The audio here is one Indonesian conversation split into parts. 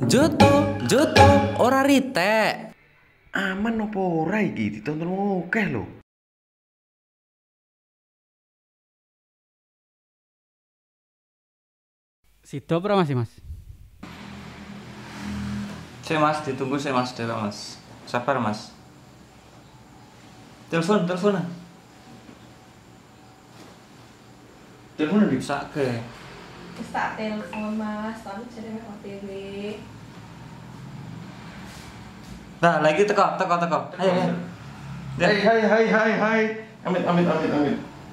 Joto, ora ritek. Aman opo ora iki ditonton akeh lho. Sido apa Mas? Mas, ditunggu Mas Dewa Mas. Sabar Mas. Telepon. Telepon bisa ke. Wis tak telepon Mas, tapi jadi OTW. Nah, lagi teko. Ayo. Hai. Amit.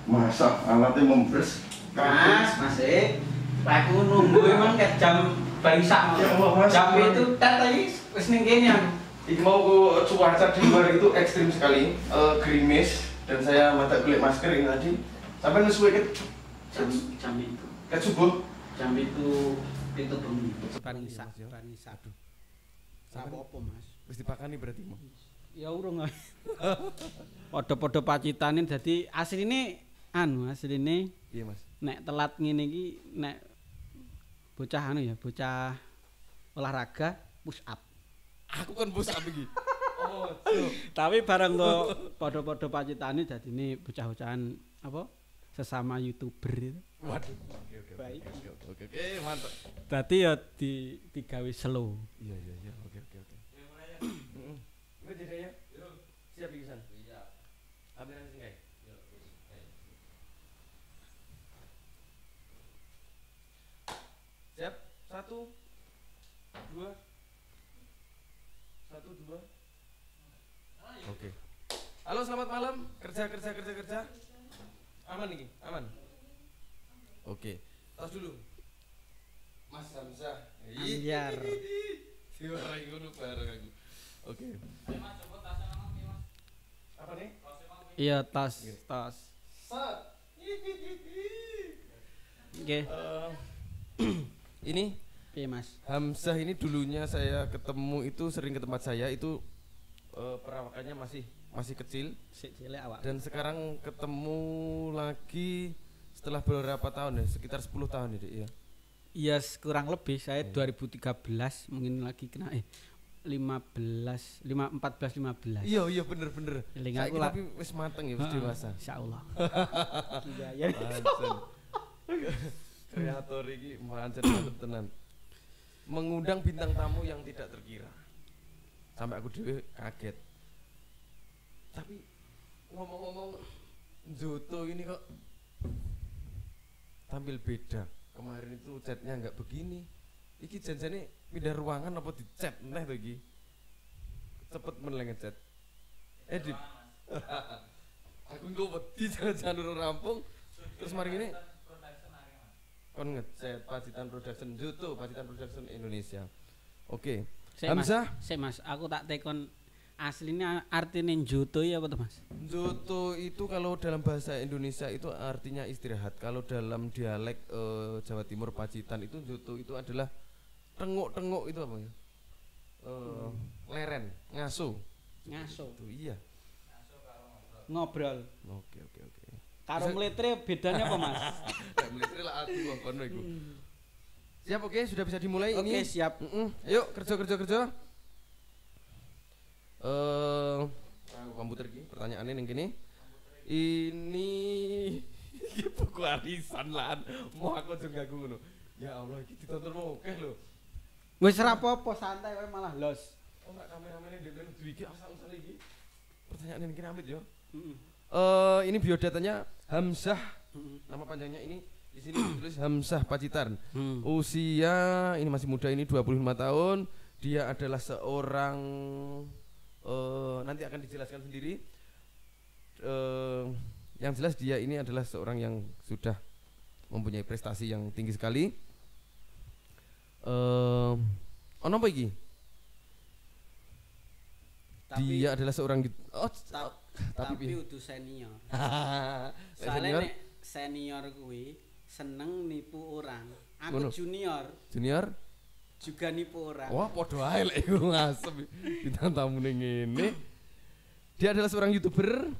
Masa alatnya membres. Masih. Aku nunggu emang kayak jam barisak. Ya Allah, Mas. Jam itu tadi wis ning kene aku. Iki mau cuaca di luar itu ekstrim sekali, gerimis dan saya mata kulit masker ini tadi. Sampai nesuwe ke Jam itu. ke subuh. Jam itu bengi. Panisa. Aduh. Apa Mas? Wis dipakani berarti mau. Ya urung. Padha-padha pacitane dadi asline asline Iya Mas. nek telat ngene iki nek bocah bocah olahraga push up. Aku kan push up iki. Oh, Tapi bareng to padha-padha pacitane dadine bocah-bocahan apa sesama YouTuber itu. Waduh. Baik. Oke, mantap. Dadi ya digawe slow. Iya. Oke. Heeh. Wis jadi ya. Siap iki San. Iya. Ambil sing kae. Siap. 1 2 Oke. Halo, selamat malam. Kerja. Aman nih, aman. Oke. Tos dulu. Mas Hamzah. Anjar. Diwarai ngono bareng aku. Oke. Apa nih? Iya, tas. Set. Oke. Ini Piye Mas? Hamzah ini dulunya saya ketemu itu sering ke tempat saya itu perawakannya masih kecil. Sik cilik awak. Dan sekarang ketemu lagi setelah beberapa tahun ya, sekitar 10 tahun ya. Iya, kurang lebih saya 2013 mungkin lagi kena 14 15. Iya bener. Eling Saiki aku lah. tapi wis mateng ya, wis dewasa. Insyaallah. Iya. Kreator iki pancen mantep tenan. Mengundang bintang tamu yang tidak terkira. Sampai aku dhewe kaget. Tapi ngomong-ngomong Zoto ini kok tampil beda. Kemarin itu chatnya nggak begini. Iki janjane pindah ruangan apa di chat neh to iki. Cepet meneh ngechat. Edit. Aku engko wedi jangan rampung. Terus mari ngene kon ngechat Pacitan Production Zoto, Pacitan Production Indonesia. Oke. Hamzah, Mas, aku tak tekon aslinya artinya Joto ya apa tuh Mas? Zoto itu kalau dalam bahasa Indonesia itu artinya istirahat. Kalau dalam dialek Jawa Timur Pacitan itu Zoto itu adalah tenguk-tenguk itu apa ya? Leren, ngaso. Ngaso. Itu iya. Ngobrol. Oke. Karo mletre bedanya apa Mas? Nek mlitre lah aku kono iku. Siap, oke, sudah bisa dimulai Oke, ini. siap. Ayo kerja. Komputer iki pertanyaannya ning kene. Ini iki buku arisan lan. Mau aku aja ganggu ngono. Ya Allah, iki ditonton oke lho. Wis ora apa-apa, santai wae malah los. Oh, enggak kameramennya dhewe iki asal-asal iki. Pertanyaan ini amit yo. Ini biodatanya Hamzah. Nama panjangnya ini di sini ditulis Hamzah Pacitan. Usia ini masih muda, ini 25 tahun. Dia adalah seorang nanti akan dijelaskan sendiri. Yang jelas dia ini adalah seorang yang sudah mempunyai prestasi yang tinggi sekali. Ono apa iki? Dia adalah seorang tapi udah senior. Soalnya nek senior kuwi seneng nipu orang. Aku junior juga nipu orang. Wah, podo ae lek iku ngasem bintang tamu ning ngene. Dia adalah seorang YouTuber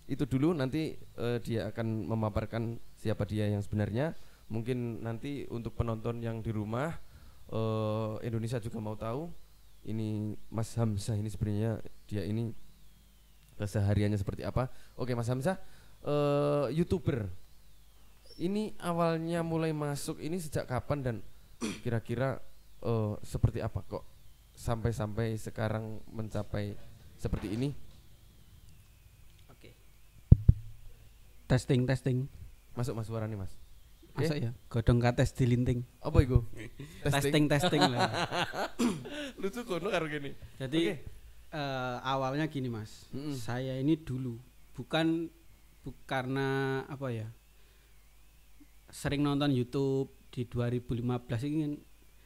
itu dulu, nanti dia akan memaparkan siapa dia yang sebenarnya. Mungkin nanti untuk penonton yang di rumah Indonesia juga mau tahu ini Mas Hamzah ini sebenarnya dia ini kesehariannya seperti apa. Oke Mas Hamzah, YouTuber ini awalnya mulai masuk ini sejak kapan dan kira-kira seperti apa kok sampai sekarang mencapai seperti ini? Oke. Testing. Masuk Mas suara nih Mas. Masuk ya. Godong kates dilinting. Apa itu? Testing lah. Lucu kono karo gini. Jadi awalnya gini Mas. Saya ini dulu bukan karena apa ya? Sering nonton YouTube di 2015 ini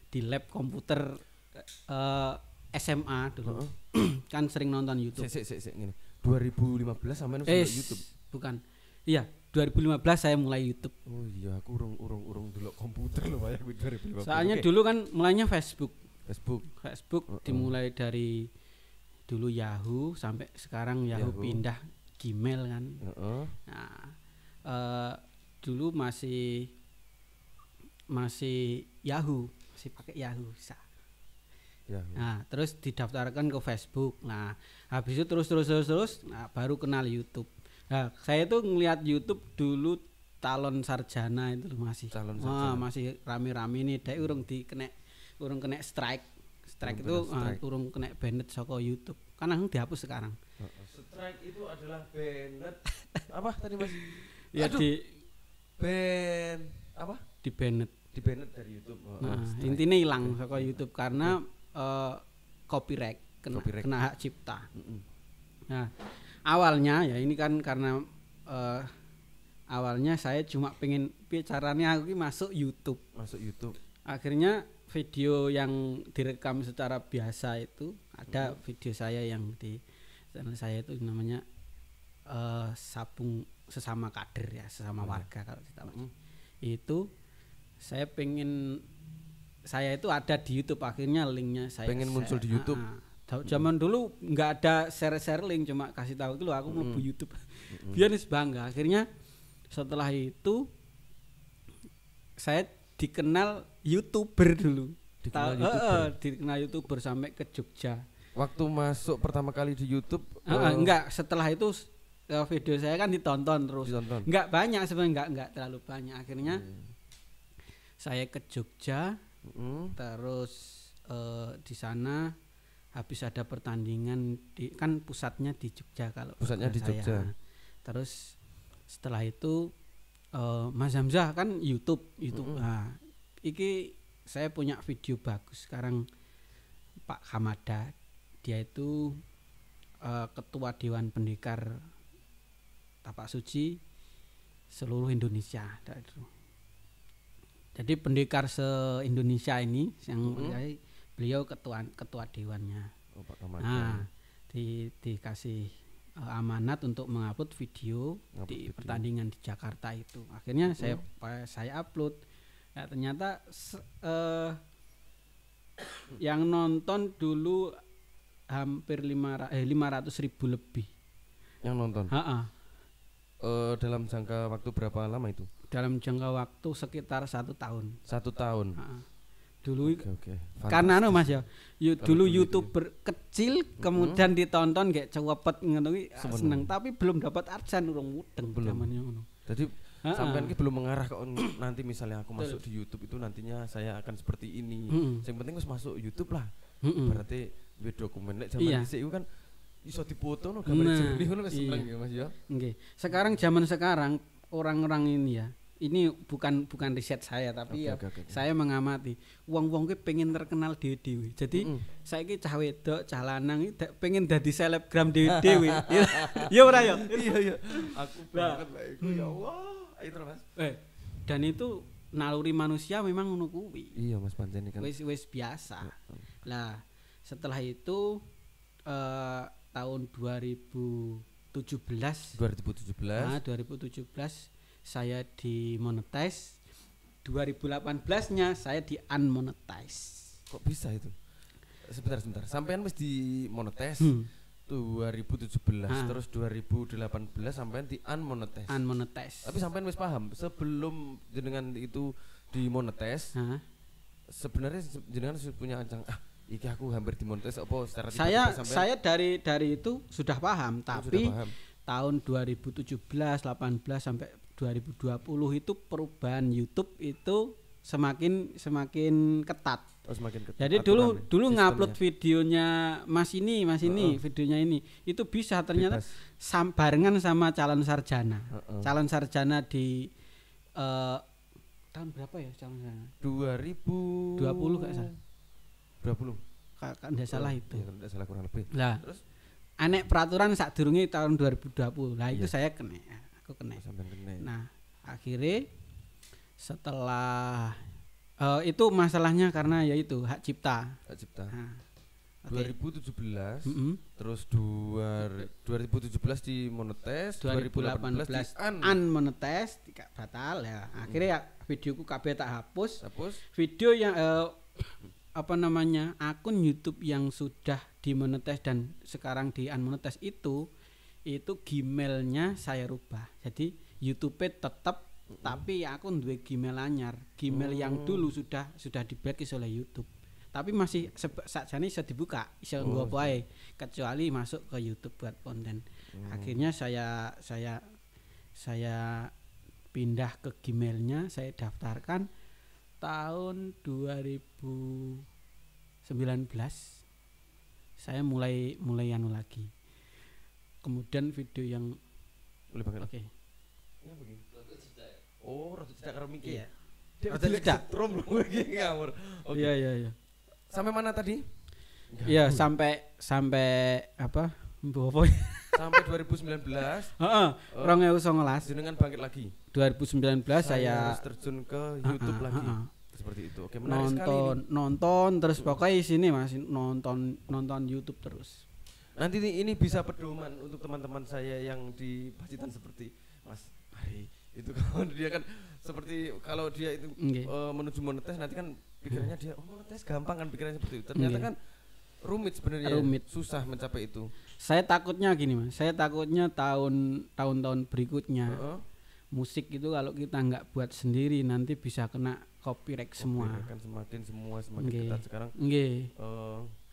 di lab komputer SMA dulu. Kan sering nonton YouTube. Sik ngene. 2015 sampean sudah YouTube. Bukan. Iya, 2015 saya mulai YouTube. Oh iya, aku urung delok komputer lho ya 2015. Soalnya dulu kan mulainya Facebook. Dimulai dari dulu Yahoo sampai sekarang Yahoo pindah Gmail kan. Nah, dulu masih Yahoo, masih pakai Yahoo bisa. Nah, terus didaftarkan ke Facebook. Nah, habis itu terus nah, baru kenal YouTube. Nah, saya tuh ngelihat YouTube dulu calon sarjana itu masih masih rame-rame nih, dek urung kena strike itu urung kena banned saka YouTube. Kan langsung dihapus sekarang. Strike itu adalah banned apa tadi Mas? Ya di ban apa? Di banned dari YouTube. Intinya hilang saka YouTube karena copyright kena hak cipta. Nah, awalnya ya ini kan karena awalnya saya cuma pengen caranya aku masuk YouTube. Akhirnya video yang direkam secara biasa itu ada video saya yang di channel saya itu namanya Sabung Sesama Kader ya, sesama warga kalau kita itu saya itu ada di YouTube, akhirnya linknya saya muncul di YouTube. Zaman dulu nggak ada share link, cuma kasih tahu itu aku mau YouTube. Biar bangga. Akhirnya setelah itu saya dikenal YouTuber dulu. Dikenal YouTuber sampai ke Jogja. Waktu masuk pertama kali di YouTube enggak, setelah itu video saya kan ditonton terus. Enggak banyak sebenarnya, enggak terlalu banyak. Akhirnya saya ke Jogja. Terus di sana habis ada pertandingan kan pusatnya di Jogja kalau pusatnya di Jogja. Terus setelah itu Mas Hamzah kan YouTube. Nah, iki saya punya video bagus sekarang Pak Hamada, dia itu ketua Dewan Pendekar Tapak Suci seluruh Indonesia. Jadi pendekar se-Indonesia ini yang beliau ketua dewannya. Nah, dikasih amanat untuk mengupload video di pertandingan di Jakarta itu. Akhirnya saya upload. Nah, ternyata yang nonton dulu hampir 500.000 lebih. Yang nonton? Dalam jangka waktu berapa lama itu? Dalam jangka waktu sekitar 1 tahun. 1 tahun. Dulu karena Mas ya, dulu YouTuber kecil kemudian ditonton kayak cepet ngono seneng, tapi belum dapat arjan urung mudeng zamannya ngono. Jadi sampean ki belum mengarah ke nanti misalnya aku masuk di YouTube itu nantinya saya akan seperti ini. Yang penting wis masuk YouTube lah. Berarti duwe dokumen nek zaman dhisik kan iso dipoto no gambar jernih ngono wis seneng ya Mas ya. Nggih. Sekarang zaman sekarang orang-orang ini ya, ini bukan riset saya tapi saya mengamati wong-wong ki pengen terkenal dhewe-dhewe. Jadi saiki cah wedok, cah lanang iki pengen dadi selebgram dhewe-dhewe. Ya ora ya? Iya. Aku banget lah iku ya Allah. Ayo terus Mas. Dan itu naluri manusia memang ngono kuwi. Iya Mas pancen kan. Wis biasa. Lah, setelah itu tahun 2017 saya dimonetize. 2018-nya saya di unmonetize. Kok bisa itu? Sebentar. Sampean wis dimonetize. 2017 Ah. terus 2018 sampai di unmonetize. Unmonetize. Tapi sampean wis paham sebelum jenengan itu dimonetize, Hah? sebenarnya jenengan sudah punya ancang iki aku hampir dimonetize apa secara Saya dari itu sudah paham, tapi sudah paham. tahun 2017, 18 sampai 2020 itu perubahan YouTube itu semakin ketat. Oh, semakin ketat. Jadi aturannya, dulu sistemnya. ngupload videonya Mas ini, videonya ini itu bisa ternyata Bebas. barengan sama calon sarjana. Heeh. Calon sarjana di tahun berapa ya calon sarjana? 2020 nggak salah. 20. Kalau enggak salah itu. Ya, kalau tidak salah kurang lebih. Lah, Terus aneh peraturan sadurunge tahun 2020. Lah itu Iya. saya kena. Aku kena. sampean kena. Nah, akhirnya setelah itu masalahnya karena yaitu hak cipta. Hak cipta. Nah, oke. 2017 Mm-mm. terus 2017 dimonetize, 2018 di unmonetize tidak batal ya. Akhirnya ya videoku kabeh tak hapus. hapus. Video yang apa namanya? Akun YouTube yang sudah dimonetize dan sekarang di unmonetize itu Gmailnya saya rubah. Jadi YouTube tetap tapi aku duwe Gmail anyar. Gmail yang dulu sudah di blacklist oleh YouTube. Tapi masih sakjane iso dibuka, iso nggo apa ae kecuali masuk ke YouTube buat konten. Akhirnya saya pindah ke Gmailnya, saya daftarkan tahun 2019. Saya mulai anu lagi. Kemudian video yang Boleh banget. oke. Oh, rada tidak karo mikir. Iya. Rada Tidak. setrum lho iki ngawur. Oke. Iya. Sampai mana tadi? Iya, sampai apa? Mbok apa? Sampai 2019 Heeh, 2019. jenengan bangkit lagi. 2019 saya harus terjun ke YouTube lagi. heeh. Seperti itu. Oke, menarik sekali ini. nonton terus pokoknya sini Mas nonton YouTube terus. Nanti ini bisa pedoman untuk teman-teman saya yang di Pacitan seperti Mas Ari. Itu kalau dia kan seperti kalau dia itu Nggih. menuju monetize nanti kan pikirannya dia monetize gampang kan pikirannya seperti itu. Ternyata Nggih. kan rumit sebenarnya. Rumit. Susah mencapai itu. Saya takutnya gini Mas, saya takutnya tahun-tahun berikutnya Heeh. musik itu kalau kita nggak buat sendiri nanti bisa kena copyright semua. Kan semakin Nggih. ketat sekarang. Nggih.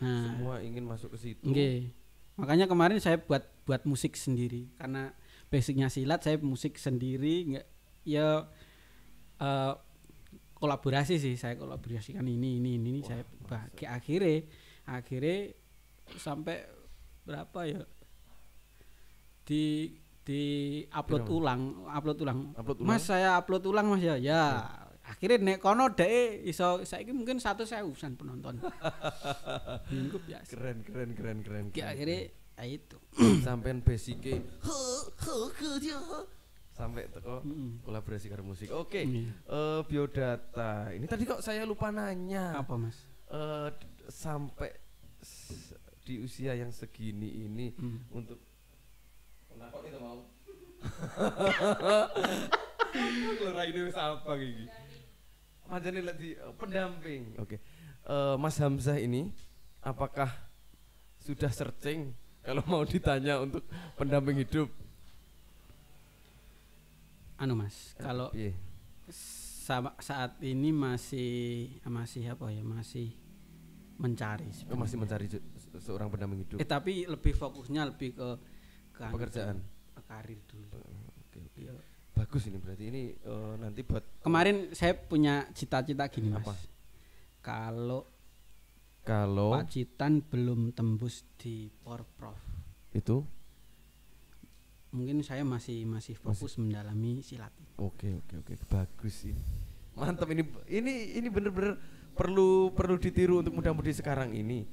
Nah, Semua ingin masuk ke situ. nggih. Makanya kemarin saya buat musik sendiri karena basicnya silat, saya musik sendiri nggak ya kolaborasi sih, saya kolaborasikan ini saya bagi akhirnya sampai berapa ya di upload ulang. Upload ulang? Mas saya upload ulang Mas ya akhirnya nek kono dek iso saiki mungkin 100.000-an penonton minggu biasa Keren. akhirnya itu Sampean basicnya sampai teko kolaborasi karo musik. Oke. Biodata. Ini tadi kok saya lupa nanya. apa Mas? Sampai di usia yang segini ini untuk kenapa itu mau? Lora ini wis apa iki? Majane lek di pendamping. Oke. Mas Hamzah ini apakah sudah searching kalau mau ditanya untuk pendamping hidup? Anu Mas, kalau Piye? saat ini masih apa ya? Masih mencari Oh, masih mencari seorang pendamping hidup. tapi lebih fokusnya lebih ke anu, Pekerjaan. ke karir dulu. Oke. Iya. Bagus ini berarti ini nanti buat Kemarin saya punya cita-cita gini Mas. Apa? Kalau kalau Pacitan belum tembus di Porprov, itu mungkin saya masih fokus mendalami silat. Oke, bagus ini. Mantap ini bener-bener perlu ditiru untuk muda-mudi sekarang ini.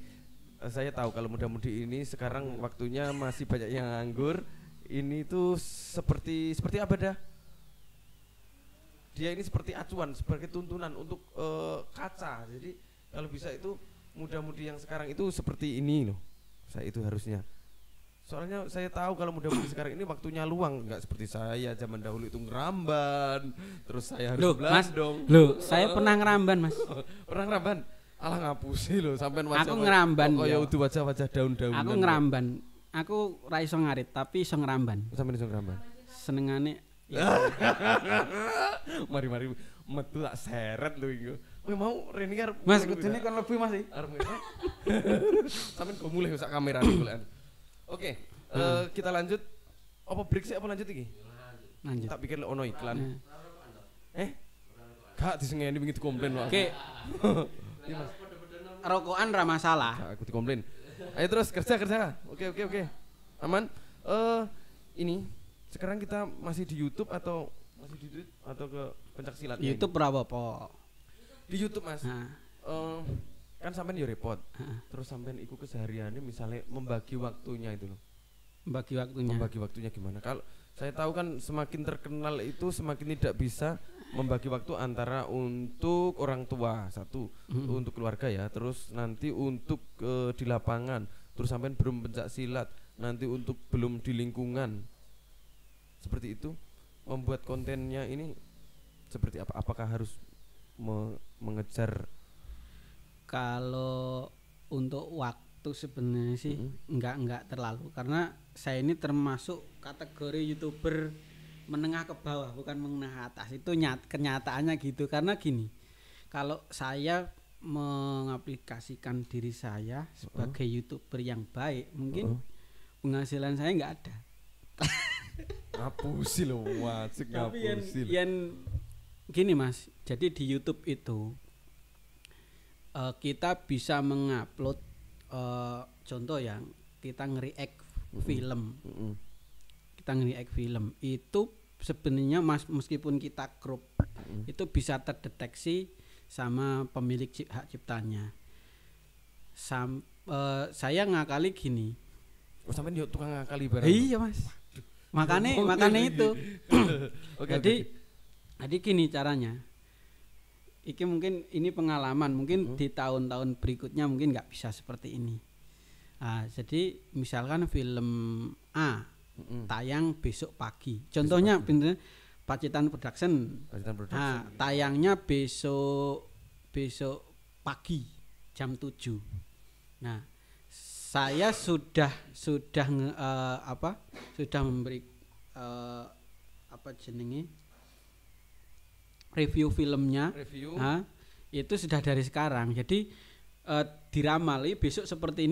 Saya tahu kalau muda-mudi ini sekarang waktunya masih banyak yang nganggur. Ini tuh seperti apa dah? Dia ini seperti acuan, sebagai tuntunan untuk kaca. Jadi kalau bisa itu muda-mudi yang sekarang itu seperti ini loh. Saya itu harusnya. Soalnya saya tahu kalau muda-mudi sekarang ini waktunya luang, nggak seperti saya zaman dahulu itu ngeramban, terus saya harus belandong. Saya pernah ngeramban Mas. Pernah ngeramban? Alah ngapusi loh sampean wajah. Aku ngeramban. Kaya udah wajah-wajah daun-daunan. Aku ngeramban. aku ra iso ngarit tapi iso ngramban. Sampeyan iso ngramban. Senengane Mari-mari metu tak seret lho iku. Kowe mau Reni arep Mas kudune kon lebih Mas. arep ngene. Sampeyan go mulih sak kamera golekan. Oke, kita lanjut. Apa break sih apa lanjut iki? Lanjut. Tak pikir ono iklan. Gak disengeni wingi dikomplain wae. Oke. Rokokan ra masalah. Gak aku dikomplain. Ayo terus kerja. Oke. Aman. Ini sekarang kita masih di YouTube atau masih di Twitter atau ke pencak silat? YouTube ora apa-apa. Di YouTube Mas. Nah, Kan sampean yo repot. Terus sampean iku kesehariannya misalnya membagi waktunya itu loh. Membagi waktunya gimana? Kalau saya tahu kan semakin terkenal itu semakin tidak bisa membagi waktu antara untuk orang tua satu, untuk keluarga ya, terus nanti untuk di lapangan, terus sampean belum pencak silat, nanti untuk belum di lingkungan. Seperti itu membuat kontennya ini seperti apa? Apakah harus mengejar? kalau untuk waktu sebenarnya sih enggak terlalu karena saya ini termasuk kategori YouTuber menengah ke bawah bukan menengah atas. Itu kenyataannya gitu karena gini. Kalau saya mengaplikasikan diri saya sebagai YouTuber yang baik, mungkin penghasilan saya enggak ada. Ngapusi loh, wajib ngapusi. Yang gini Mas, jadi di YouTube itu kita bisa mengupload contoh yang kita nge-react film. Kita nge-react film itu sebenarnya meskipun kita crop itu bisa terdeteksi sama pemilik hak ciptanya. Saya ngakali gini. Oh, sampean yo tukang ngakali barang. Iya Mas. Makanya itu. Jadi gini caranya. Iki mungkin ini pengalaman, mungkin di tahun-tahun berikutnya mungkin nggak bisa seperti ini. Jadi misalkan film A tayang besok pagi. Contohnya Pacitan Production. Tayangnya besok pagi jam 7. Nah, saya sudah memberi review filmnya. Itu sudah dari sekarang. Jadi diramali besok seperti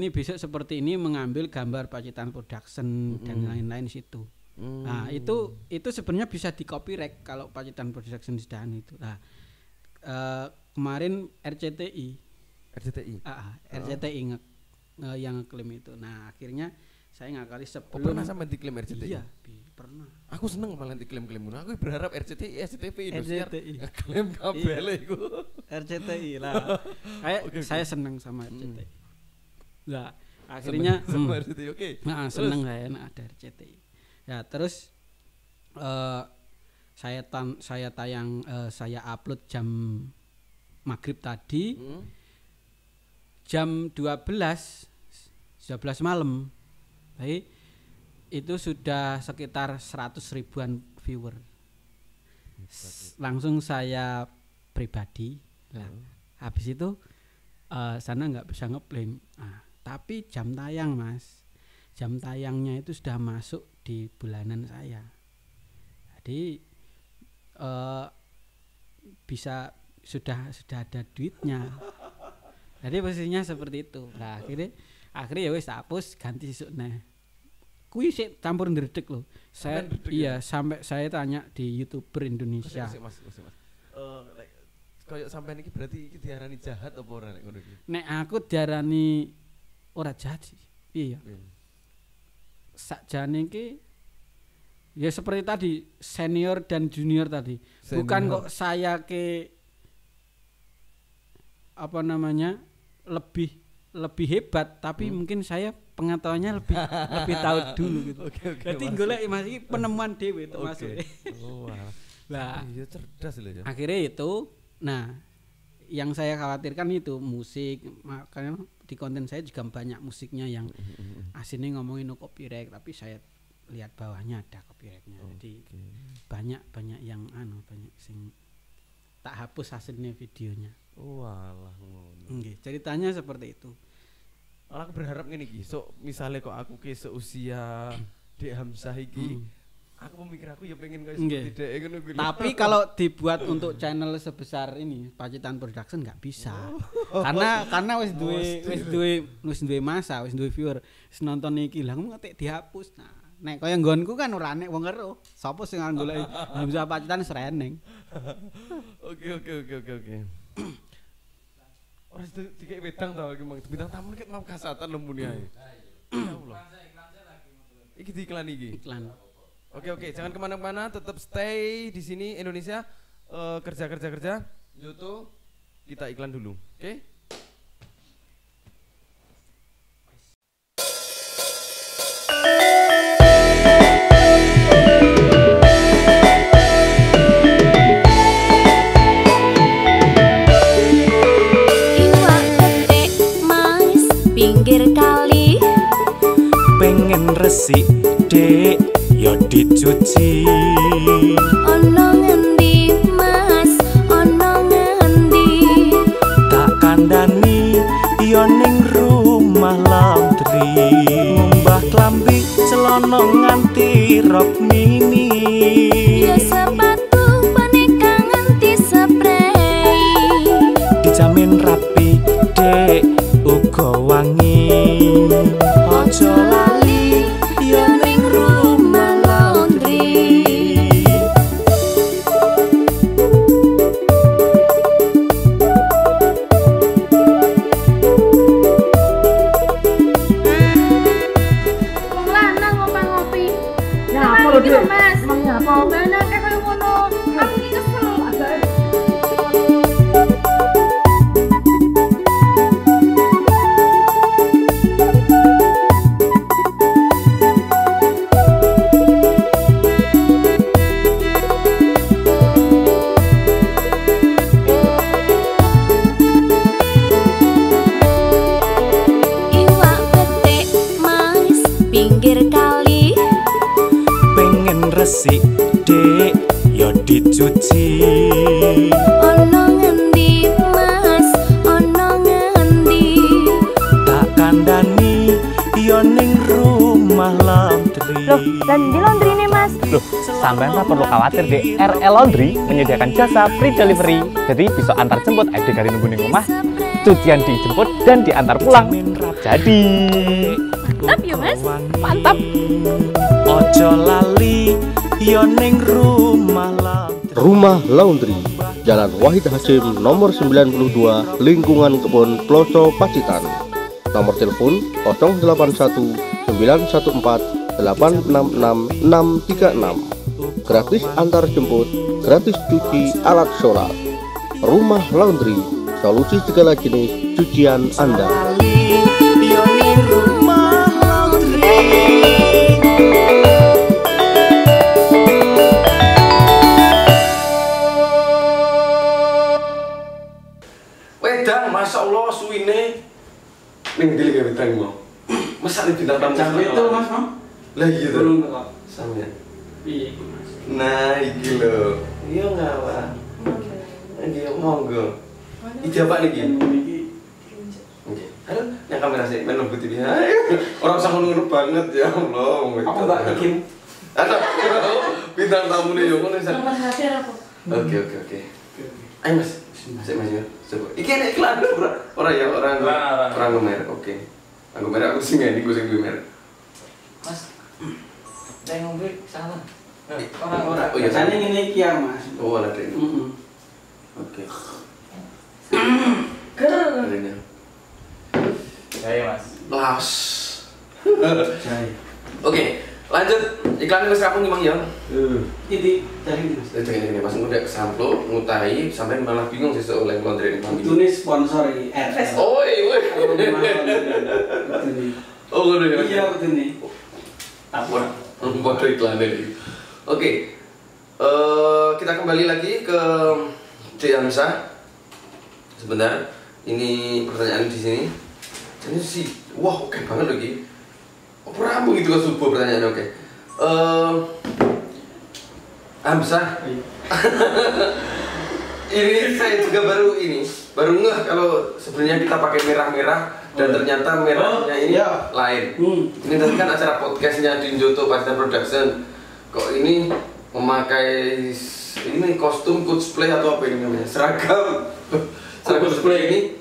ini mengambil gambar Pacitan Production dan lain-lain situ. Nah, itu sebenarnya bisa di copyright kalau Pacitan Production sudah itu. Nah, kemarin RCTI yang ngeklaim itu. Nah, akhirnya saya ngakali sebelum. Pernah sampai diklaim RCTI? Iya, pernah. Aku seneng malah diklaim-klaim. Aku berharap RCTI, SCTV, Indosiar RCTI ngeklaim kabel iku. RCTI lah. Saya seneng sama RCTI. Lah, akhirnya sama RCTI. Oke. Nah, seneng saya ada RCTI. Ya, terus saya tayang saya upload jam maghrib tadi. Jam 12 malam. Baik. Itu sudah sekitar 100 ribuan viewer. Langsung saya pribadi. Nah, habis itu sana nggak bisa ngeplay. Tapi jam tayang Mas, jam tayangnya itu sudah masuk di bulanan saya. Jadi bisa sudah ada duitnya. Jadi posisinya seperti itu. Nah, akhirnya ya wis hapus ganti sesukne. Kuwi sik campur ndredeg lho. Sampai saya tanya di YouTuber Indonesia. Mas. Kayak sampean iki berarti iki diarani jahat apa ora nek ngono iki? Nek aku diarani ora jahat sih. Iya. Sakjane iki ya seperti tadi senior dan junior tadi. Bukan kok saya lebih hebat, tapi mungkin saya pengetahuannya lebih tahu dulu gitu. Jadi golek Mas iki penemuan dhewe termasuk. Oh, lah, iya cerdas lho ya. Akhirnya itu, nah yang saya khawatirkan itu musik, makanya di konten saya juga banyak musiknya yang aslinya ngomongin no copyright, tapi saya lihat bawahnya ada copyrightnya. Jadi banyak yang banyak sing tak hapus hasilnya videonya. Walah ngono. Nggih, ceritanya seperti itu. Aku berharap ngene iki, misale kok aku ki seusia Dek Hamzah iki, aku memikir aku ya pengen kayak seperti Dek ngono kuwi. Tapi kalau dibuat untuk channel sebesar ini, Pacitan Production nggak bisa. Karena wis duwe masa, wis duwe viewer, wis nonton iki lah ngetik dihapus. Nah, nek kaya nggonku kan ora nek wong ero. Sapa sing arep golek Hamzah Pacitan sereneng. Oke. Ora dikek wedang ta iki Mang. Bintang tamu nek mau kasatan lembune ae. Ya Allah. Iki diiklan iki. Iklan. Oke, jangan kemana-mana, tetap stay di sini Indonesia. Kerja. Yoto, kita iklan dulu, oke? Iwak petik mais pinggir kali, Pengen resik dek yo dicuci. ono ngendi mas, ono ngendi, Tak kandani yo ning rumah laundry. Mbah klambi celana nganti rok mini. ya sepatu boneka nganti spray, Dijamin rapi dek uga wangi. Ojo lali yo ning rumah laundry. Wong lanang ngopi-ngopi. Nah, apa lho, Dik? Mas, emang nyapa? Mana kayak koyo ngono. Aku iki kesel agak. iwak petik mais pinggir kali, Pengen resik dek yo dicuci. ono ngendi mas, ono ngendi, Tak kandani yo ning rumah laundry. Loh, dan di laundry nih, Mas. Loh, sampean tak perlu khawatir deh. RL Laundry menyediakan jasa free delivery. Jadi bisa antar jemput adik dari nunggu ning rumah, cucian dijemput dan diantar pulang. Jadi mantap ya mas. mantap. Ojo lali yo ning rumah laundry. Rumah Laundry, Jalan Wahid Hasim nomor 92, Lingkungan Kebon Ploso, Pacitan. Nomor telepon 081 914 866 636. Gratis antar jemput, gratis cuci alat sholat. Rumah Laundry, solusi segala jenis cucian Anda. Yo ning rumah laundry. Wedang, masya Allah, suwine. Ning ndi lek wedang mau. Masa ning bintang tamu Jam itu mas Mam? Lah iya to. Belum kok. Sampeyan. Piye iki, Mas? Nah, iki lho. Iya ngawak. Iki monggo. Iki apa niki? Iki Oke. Halo, yang kamera sih main lembut ini. Orang usah ngono banget ya Allah. Aku nggak bikin. Ada bintang tamu nih yo ngono Nomor HP aku. Oke. Ayo Mas. Saya Mas ya. Coba. Iki nek iklan ora ya orang merek. Oke. Aku merek aku sing ngene, gue sing duwe merek. Mas, saya ngombe salah. Orang. Oh iya, jane ngene iki ya, Mas. Oh, ada ini. Heeh. Oke. Ger. Adanya. Saya mas. Las. Jai. Oke, lanjut. Iklan wis rampung Mang ya. Iki dari Mas. Ini Mas udah kesamplo, ngutahi sampai malah bingung sih oleh laundry ini. Ini sponsor iki RS. Oh, iya. Oh, ngono ya. Iya, betul nih. Apa? Bodoh iklan ini. Oke. Kita kembali lagi ke Cik Hamzah. Sebentar. Ini pertanyaan di sini. Jadi sih, wah oke banget lagi. Apa rambung itu ke subuh pertanyaannya oke. Hamzah. Ini saya juga baru ngeh kalau sebenarnya kita pakai merah-merah Dan ternyata merahnya ini lain. Ini tadi kan acara podcastnya Dinjoto Pacitan Production. Kok ini memakai ini kostum cosplay atau apa ini namanya? Seragam cosplay ini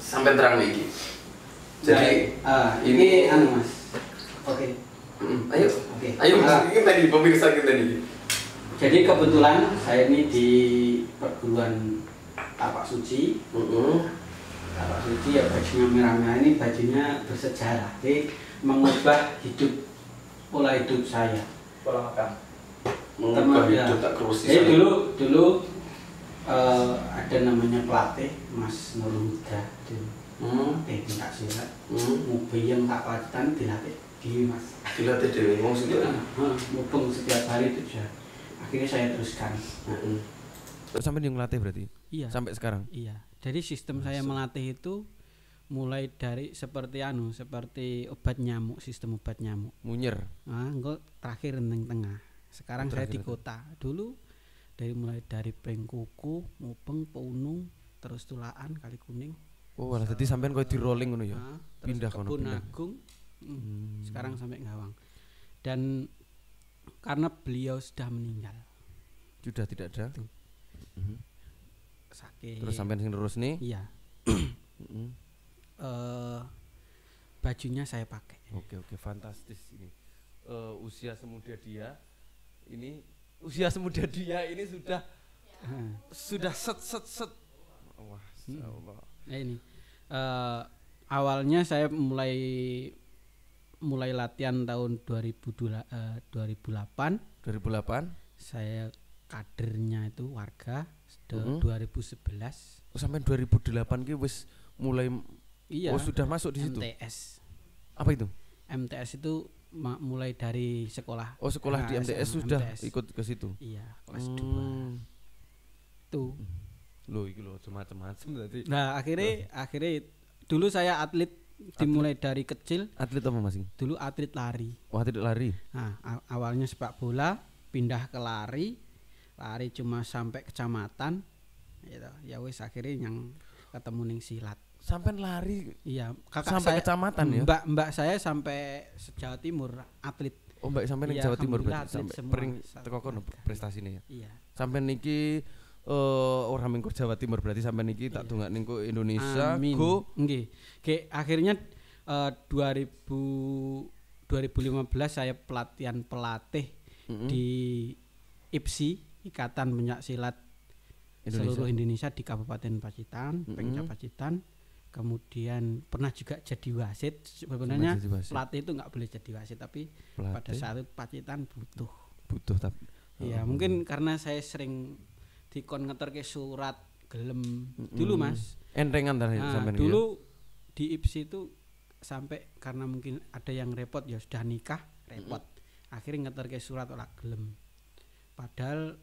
sampai terang lagi. Jadi ini anu Mas. Oke. Ayo. Ayo ini tadi pemirsa kita nih. Jadi kebetulan saya ini di perguruan Tapak Suci. Tapak Suci ya bajunya merah-merah ini bajunya bersejarah. Jadi mengubah pola hidup saya. Pola makan. Mengubah hidup tak kerusi. Jadi dulu ada namanya pelatih Mas Nurul Huda. Minta silat. Mobil yang tak Pacitan dilatih dewi Mas. Dilatih dewi, mau sih mubeng setiap hari itu sudah. Akhirnya saya teruskan. Sampai yang ngelatih berarti? Iya. Sampai sekarang? Iya. Jadi sistem saya melatih itu mulai dari seperti obat nyamuk, sistem obat nyamuk. Munyer. Engko terakhir renteng tengah. Sekarang saya di kota. Dulu mulai dari Pengkuku, Mubeng, Punung, terus Tulaan, Kali Kuning. Oh, malah jadi sampean koyo di rolling ngono ya. Pindah kono. Kebun Agung. Sekarang sampai Ngawang. Dan karena beliau sudah meninggal. Sudah tidak ada. Sakit. Terus sampean sing terus nih? Iya. Bajunya saya pakai. Oke, fantastis ini. Usia semuda dia ini sudah set. Wah, Allah. Nah ini awalnya saya mulai latihan tahun 2008. Saya kadernya itu warga 2011. Oh, sampai 2008 ki wis mulai. Iya. Oh, sudah masuk di situ. MTS. Apa itu? MTS itu mulai dari sekolah. Oh, sekolah di MTS sudah MTS. Ikut ke situ. Iya, kelas 2. Tuh. Loh, iki lho macam-macam berarti. Nah, akhirnya dulu saya atlet dimulai dari kecil. Atlet apa Mas? Dulu atlet lari. Oh, atlet lari. Nah, awalnya sepak bola, pindah ke lari cuma sampai kecamatan. Gitu. Ya wis akhirnya yang ketemu ning silat. Sampai lari. Iya, kakak sampai saya, kecamatan ya. Mbak saya sampai Jawa Timur atlet. Oh, mbak sampai ning Jawa Timur berarti sampai pering teko kono prestasine ya. Iya. Sampai niki orang minggu Jawa Timur berarti sampai niki tak dongak ning Indonesia. Amin. Go. Nggih. Akhirnya 2015 saya pelatihan pelatih di IPSI, Ikatan Pencak Silat seluruh Indonesia di Kabupaten Pacitan, Pemda Pacitan. Kemudian pernah juga jadi wasit. Sebenarnya pelatih itu nggak boleh jadi wasit, tapi pada saat itu Pacitan butuh tapi ya mungkin karena saya sering dikon ngeterke surat gelem dulu Mas. Entengan tadi sampean dulu di IPSI itu sampai karena mungkin ada yang repot ya sudah nikah repot. Akhirnya ngeterke surat ora gelem. Padahal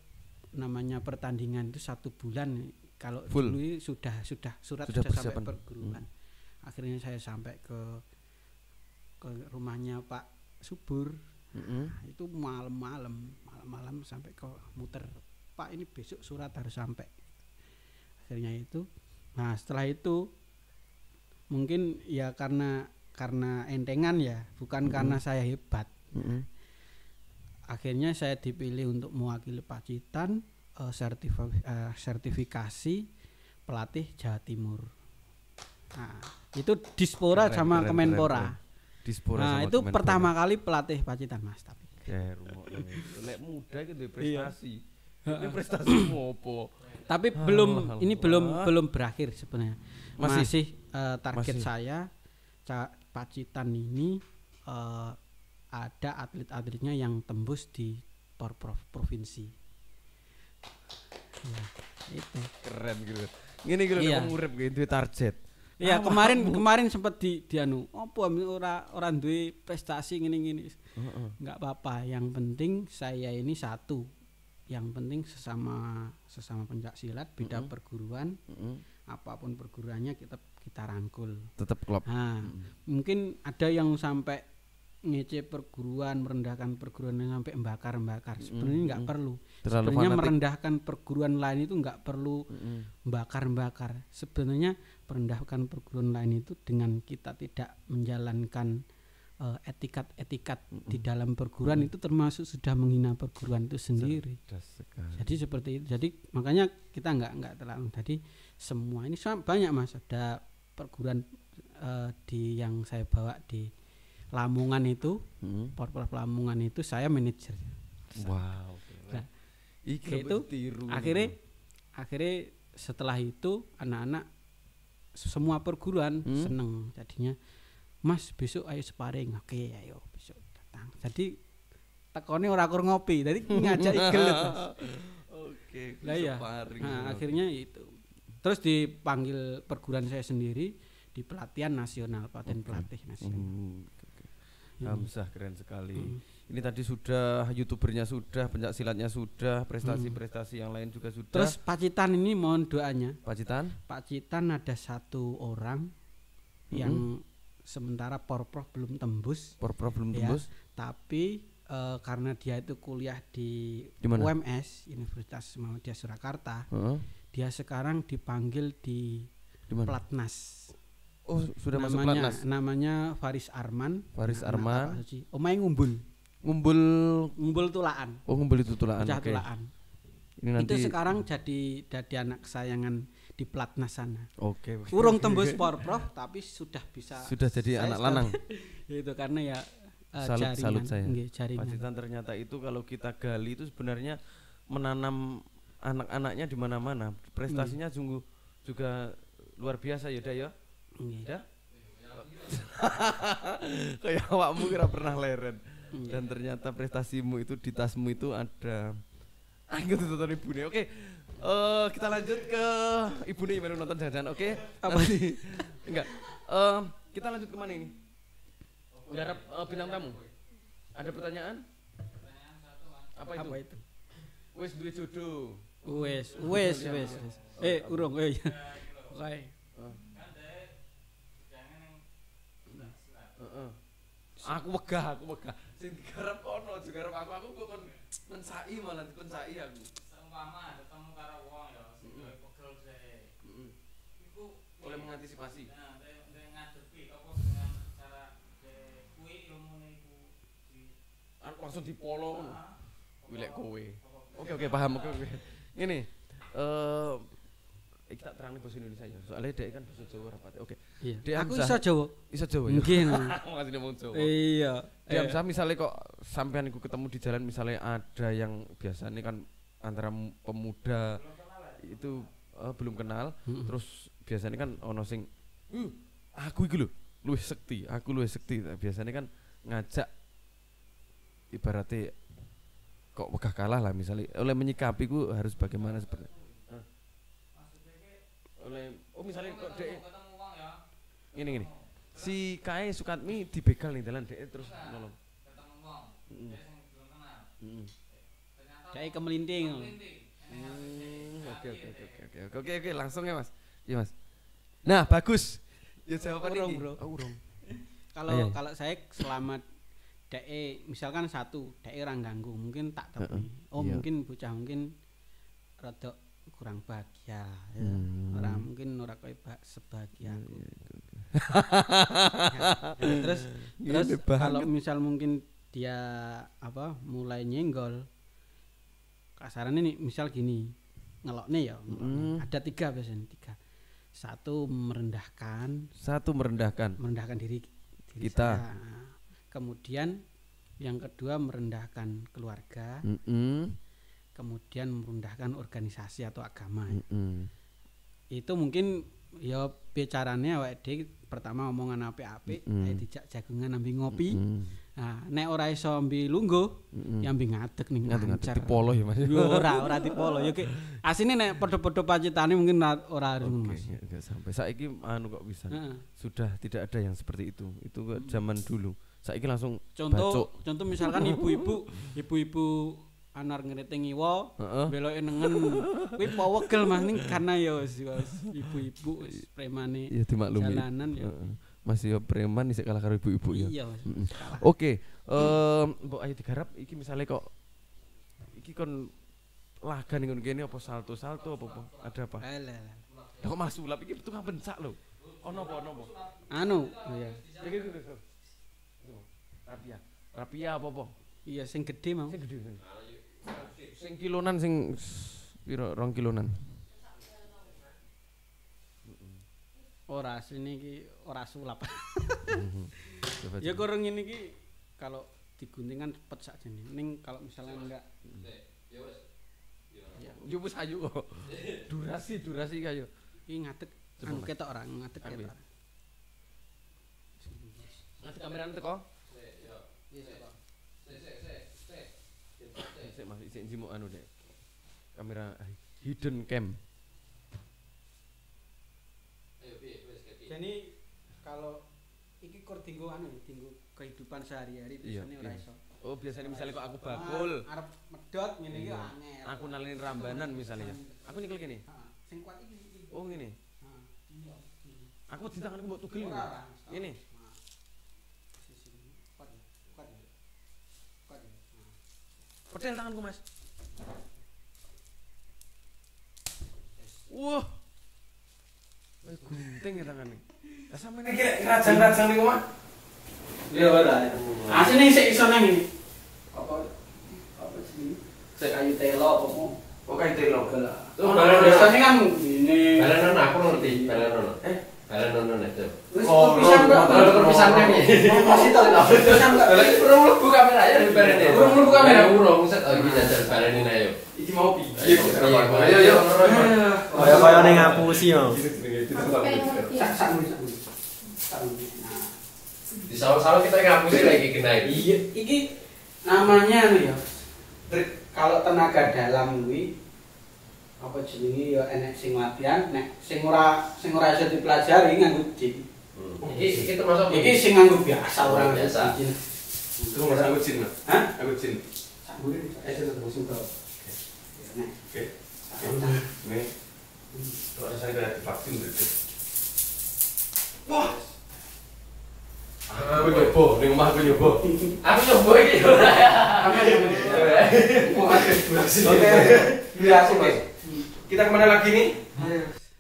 namanya pertandingan itu 1 bulan. Kalau dulu sudah surat sudah sampai perguruan. Akhirnya saya sampai ke rumahnya Pak Subur. Itu malam sampai ke muter. Pak, ini besok surat harus sampai. Akhirnya itu. Nah, setelah itu mungkin ya karena entengan ya, bukan karena saya hebat. Akhirnya saya dipilih untuk mewakili Pacitan. Sertifikasi pelatih Jawa Timur. Nah, itu Dispora sama Kemenpora. Dispora sama itu Kemenpora. Pertama kali pelatih Pacitan Mas tapi. Lek muda itu prestasi. Ini prestasi opo? Tapi belum berakhir sebenarnya. Masih target saya Pacitan ini ada atlet-atletnya yang tembus di provinsi. Ya, itu keren gitu. Ngene iki lho ngurip duwe target. Iya, kemarin sempat di anu, opo ora duwe prestasi ngene-ngene. Enggak apa-apa, yang penting saya ini satu. Yang penting sesama pencak silat beda perguruan. Apapun perguruannya kita rangkul. Tetap klop. Nah, mungkin ada yang sampai ngece perguruan, merendahkan perguruan yang sampai membakar-bakar. Sebenarnya nggak perlu. Terlalu Sebenarnya fanatik. merendahkan perguruan lain itu nggak perlu bakar-bakar. Sebenarnya merendahkan perguruan lain itu dengan kita tidak menjalankan etikat-etikat di dalam perguruan itu termasuk sudah menghina perguruan itu sendiri. Jadi seperti itu. Jadi makanya kita nggak terlalu. Jadi semua ini banyak Mas, ada perguruan di yang saya bawa di Lamongan itu, Porprov Lamongan itu saya manajernya. Wow. Nah, itu akhirnya setelah itu anak-anak semua perguruan seneng jadinya. Mas besok ayo sparring. Oke, ayo besok datang. Jadi tekone ora kur ngopi. Jadi ngajak gelut. Oke, lah ya. Nah, akhirnya itu. Terus dipanggil perguruan saya sendiri di pelatihan nasional, pelatihan pelatih nasional. Hamzah keren sekali. Ini tadi sudah YouTubernya sudah, pencak silatnya sudah, prestasi-prestasi yang lain juga sudah. Terus Pacitan ini mohon doanya. Pacitan ada satu orang yang sementara Porprov belum tembus. Tapi karena dia itu kuliah di UMS Universitas Muhammadiyah Surakarta. Dia sekarang dipanggil di Platnas. Oh, sudah masuk Platnas. Namanya Faris Arman. Omahe Ngumbul Tulaan. Oh, Ngumbul itu Tulaan. Oke. Ini nanti itu sekarang jadi anak kesayangan di Platnas sana. Oke. Urung tembus Porprov tapi sudah bisa. Sudah jadi anak lanang. Itu karena ya salut saya. Jaringan. Pacitan ternyata itu kalau kita gali itu sebenarnya menanam anak-anaknya di mana-mana. Prestasinya sungguh juga luar biasa ya, Dah ya. Ya. Kayak awakmu kira pernah leren. Dan ternyata prestasimu itu di tasmu itu ada. Aku tuh ibu nih. Oke. Kita lanjut ke ibu nih baru nonton jajan. Oke. Apa sih? Enggak. Kita lanjut ke mana ini? Garap bintang tamu. Ada pertanyaan? Apa itu? Wes duwe jodoh. Wes. Urung. Oke. Aku wegah. Sing digarap kono, digarap aku kok mensai malah dipensai aku. Seumpama ketemu karo wong ya, sing pegel sik. Iku oleh mengantisipasi. Nah, nek ngadepi apa dengan cara kuwi ilmune iku langsung dipolo ngono. Kuwi lek kowe. Oke, paham. Oke. Ngene. Kita terang bahasa Indonesia ya. Soalnya dek kan bahasa Jawa rapate. Oke. Iya. Aku iso Jawa. Iso Jawa ya. Nggih. Makasih ngomong Jawa. Iya. Dia misalnya kok sampean iku ketemu di jalan misalnya ada yang biasanya kan antara pemuda itu belum kenal, terus biasanya kan ono sing aku iki lho luwih sekti. Biasanya kan ngajak ibaratnya kok wegah kalah lah misalnya oleh menyikapi ku harus bagaimana seperti misalnya kok dek ini si Kae Sukatmi dibegal nih dalan dek terus nolong Dek kemelinting. Oke langsung ya Mas. Iya Mas. Nah bagus ya jawaban ini bro. Urung. Kalau saya selamat dek misalkan satu dek orang ganggu mungkin tak tepi. Mungkin bocah mungkin rada kurang bahagia ya. Orang mungkin ora koyo sebahagia aku. Terus kalau misal mungkin dia mulai nyenggol kasarannya nih misal gini ngeloknya ya ada 3 biasanya 3. Satu merendahkan diri kita. Kemudian yang kedua merendahkan keluarga. Kemudian merendahkan organisasi atau agama. Itu mungkin ya bicaranya awake dhewe pertama omongan apik-apik, dijak jagungan ambi ngopi. Nah, nek ora iso ambi lungguh, ya ambi ngadeg ning ngancar. Dipolo ya Mas. Ora dipolo ya ki. Asine nek padha-padha pacitane mungkin ora Mas. Enggak sampai. Saiki kok bisa. Sudah tidak ada yang seperti itu. Itu zaman dulu. Saiki langsung contoh misalkan ibu-ibu anar ngeriting iwa beloke nengen kuwi powegel Mas ning karena ya ibu-ibu wis premane ya dimaklumi jalanan ya Masih yo preman isih kalah karo ibu-ibu ya. Iya, Mas. Oke, mbok ayo digarap iki misale kok iki kon laga ning kene apa salto-salto apa? Ada apa? Alah. Kok Mas Sulap iki tukang pencak lho. Ono apa? Anu, iya. Iki. Rapia apa? Iya, sing gede mau. Sing gede. Sing kilonan sing piro 2 kilonan. Ora asline iki ora sulap. Ya kurang ini iki kalau diguntingkan cepet sakjane. Ning kalau misalnya enggak Yo wis ayu kok. Durasi kayo. iki ngadeg anu ketok ora ngadeg ketok. Ngadeg kamerane teko? Sik Mas, sik njimuk anu Dek. Kamera hidden cam. Jadi kalau iki kur dinggo anu dinggo kehidupan sehari-hari biasanya ora iso. Oh, biasanya misalnya kok aku bakul, arep medhot ngene iki angel. aku nalini rambanan misalnya. Aku nyekel kene. Sing kuat iki. Oh, ngene. Aku di tanganku mbok tugel. Ngene. Petel tanganku, Mas. Wah. Gunting ya tangannya. Lah sampeyan iki rajang-rajang ning omah. Ya ora. Asline sik iso nang iki. Apa sih? Sik kayu telo apa mau? Oh kayu telo. Tuh biasanya kan ini. Balenon aku ngerti, balenon. Balenon itu. Oh, pisan kok. Pisan nang iki. Masih tau. Pisan kok. Urung mlebu kamera ya barene. Urung mlebu kamera. Urung set iki jajar balenin ayo. Iki mau piye? Ayo. Kaya ning ngapusi yo. Sak. Di sawah-sawah kita ngapusi lagi kena Iya, iki namanya anu ya. Kalau tenaga dalam kuwi apa jenenge ya enek sing latihan, nek sing ora iso dipelajari nganggo jin. Iki termasuk Iki sing nganggo biasa orang biasa. jin. Itu mas aku jin. Hah? Aku jin. Sambure aja terus untuk. Oke. Nih. Kalau saya udah divaksin berarti. Wah. Aku nyoba, ning omah aku nyoba. Aku nyoba iki. Oke. Biasa, Mas. Kita kemana lagi nih?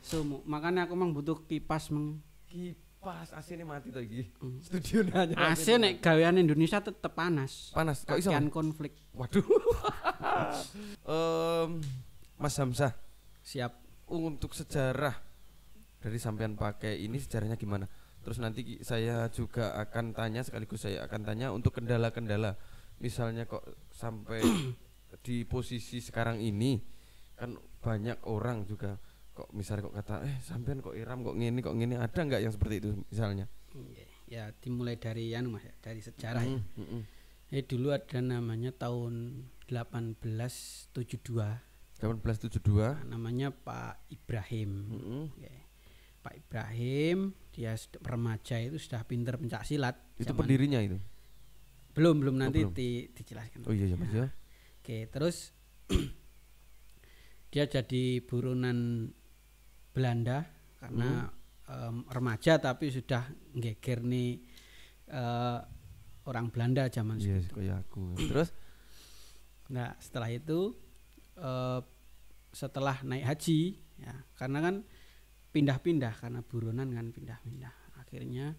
Sumu, makanya aku mang butuh kipas mang. Kipas AC-ne mati to iki. Studio nanya. AC nek gawean Indonesia tetep panas. Panas. Kok iso? Kakean konflik. Waduh. Mas Hamzah, Siap. untuk sejarah dari sampean pakai ini sejarahnya gimana? Terus nanti saya juga akan tanya, sekaligus saya akan tanya untuk kendala-kendala. Misalnya kok sampai di posisi sekarang ini kan banyak orang juga kok misalnya kok kata sampean kok iram kok ngene ada nggak yang seperti itu misalnya? Ya dimulai dari anu Mas, dari sejarah ya. Dulu ada namanya tahun 1872. 1872 namanya Pak Ibrahim. Pak Ibrahim dia remaja itu sudah pinter pencak silat. Itu pendirinya itu? Belum nanti belum. dijelaskan. Oh iya Mas ya. Oke, terus dia jadi buronan Belanda karena remaja tapi sudah nggeger nih orang Belanda zaman segitu. Kayak aku. Terus nah, setelah itu setelah naik haji ya, karena kan pindah-pindah karena buronan kan pindah-pindah. Akhirnya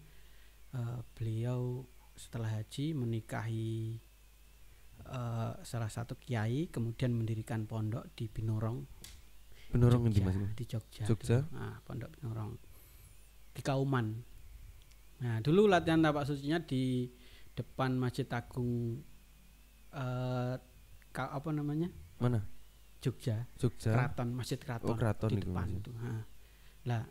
beliau setelah haji menikahi salah satu kiai, kemudian mendirikan pondok di Binorong. Binorong di Mas? Di Jogja. Nah, pondok Binorong di Kauman. Nah, dulu latihan tapak sucinya di depan Masjid Agung apa namanya? Mana? Jogja. Keraton, Masjid Keraton. Oh, Keraton di depan itu. Nah,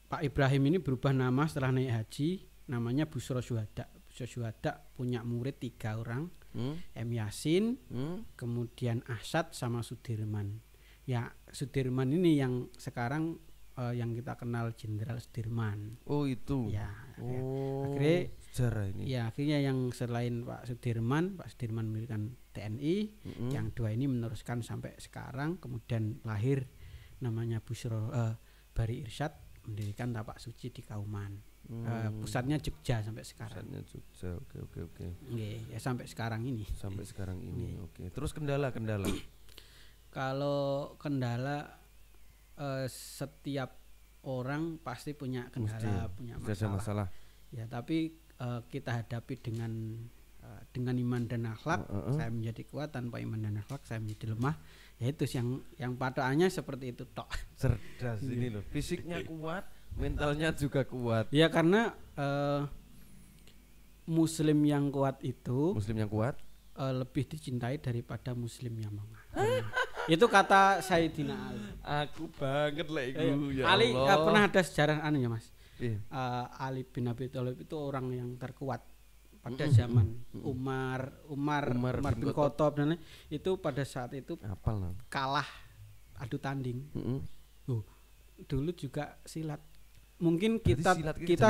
Pak Ibrahim ini berubah nama setelah naik haji, namanya Busro Syuhada. Busro Syuhada punya murid 3 orang, M. Yasin, kemudian Ahsad sama Sudirman. Ya, Sudirman ini yang sekarang yang kita kenal Jenderal Sudirman. Oh itu. Ya. Oh. Akhirnya sejarah ini. Ya, akhirnya yang selain Pak Sudirman mendirikan TNI, yang 2 ini meneruskan sampai sekarang, kemudian lahir namanya Busro Bari Irsyad, mendirikan tapak suci di Kauman. Pusatnya Jogja sampai sekarang. Pusatnya Jogja. Oke. Nggih, ya sampai sekarang ini. Sampai sekarang ini. Oke. Terus kendala. Kalau kendala setiap orang pasti punya kendala, punya masalah. Ya, tapi kita hadapi dengan iman dan akhlak. Saya menjadi kuat, tanpa iman dan akhlak saya menjadi lemah. Ya itu yang patokannya seperti itu tok. Cerdas ini loh. Fisiknya kuat, mentalnya juga kuat. Ya karena muslim yang kuat lebih dicintai daripada muslim yang lemah. Itu kata Sayyidina Ali. Aku banget lah itu. Ya Ali Allah. Pernah ada sejarah ya Mas. Ali bin Abi Thalib itu orang yang terkuat pada zaman Umar bin Khattab dan itu pada saat itu kalah adu tanding. Dulu juga silat. Mungkin kita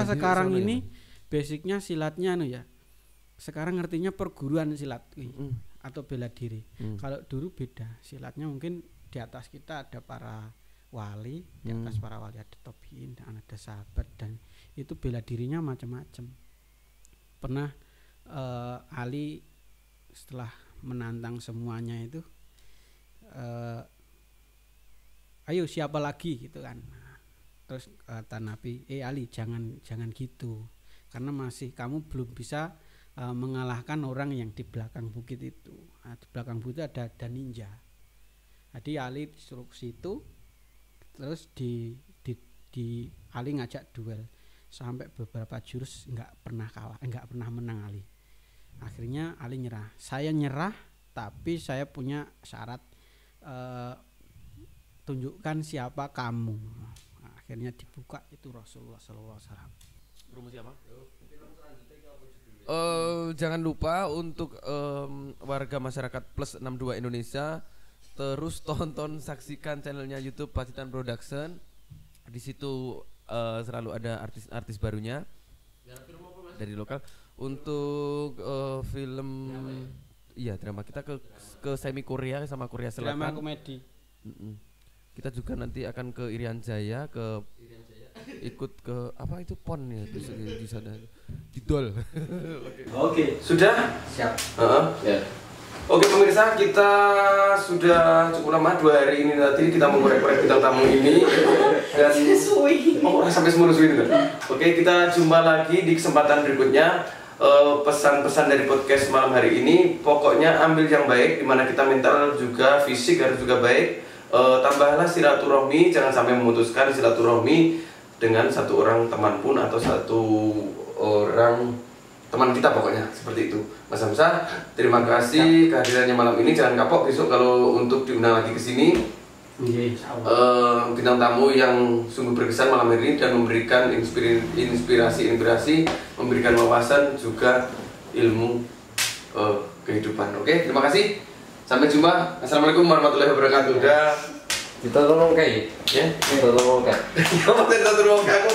sekarang ini basicnya silatnya ya. Sekarang ngertinya perguruan silat atau bela diri. Kalau dulu beda, silatnya mungkin di atas kita ada para wali, di atas para wali ada tabiin, ada sahabat, dan itu bela dirinya macam-macam. Pernah Ali setelah menantang semuanya itu, ayo siapa lagi gitu kan. Terus kata Nabi, Ali jangan gitu, karena masih kamu belum bisa mengalahkan orang yang di belakang bukit itu. Di belakang bukit ada ninja. Jadi Ali disuruh ke situ, terus di Ali ngajak duel sampai beberapa jurus nggak pernah menang Ali. Akhirnya Ali nyerah. Saya nyerah, tapi saya punya syarat, tunjukkan siapa kamu. Akhirnya dibuka itu Rasulullah SAW. Rumus siapa? Jangan lupa untuk warga masyarakat plus 62 Indonesia terus saksikan channelnya YouTube Pacitan Production. Di situ selalu ada artis-artis barunya dari lokal. Untuk film drama kita ke semi Korea sama Korea Selatan. Drama komedi. Kita juga nanti akan ke Irian Jaya, ikut ke apa itu PON ya di sana. Didol. Oke, sudah? Siap. Ya. Oke pemirsa, kita sudah cukup lama 2 hari ini tadi kita mengorek-korek bintang tamu ini dan sampai semua suwi ini. Oke, kita jumpa lagi di kesempatan berikutnya. Pesan-pesan dari podcast malam hari ini, pokoknya ambil yang baik, dimana kita mental juga fisik harus juga baik. Tambahlah silaturahmi, jangan sampai memutuskan silaturahmi dengan satu orang teman pun atau satu orang teman kita, pokoknya seperti itu. Mas Hamzah, terima kasih kehadirannya malam ini. Jangan kapok besok kalau untuk diundang lagi ke sini. Bintang tamu yang sungguh berkesan malam hari ini dan memberikan inspirasi, memberikan wawasan juga ilmu kehidupan. Oke, terima kasih. Sampai jumpa. Assalamualaikum warahmatullahi wabarakatuh. Kita tolong kayak ya, kita tolong kayak. Kita tolong kayak.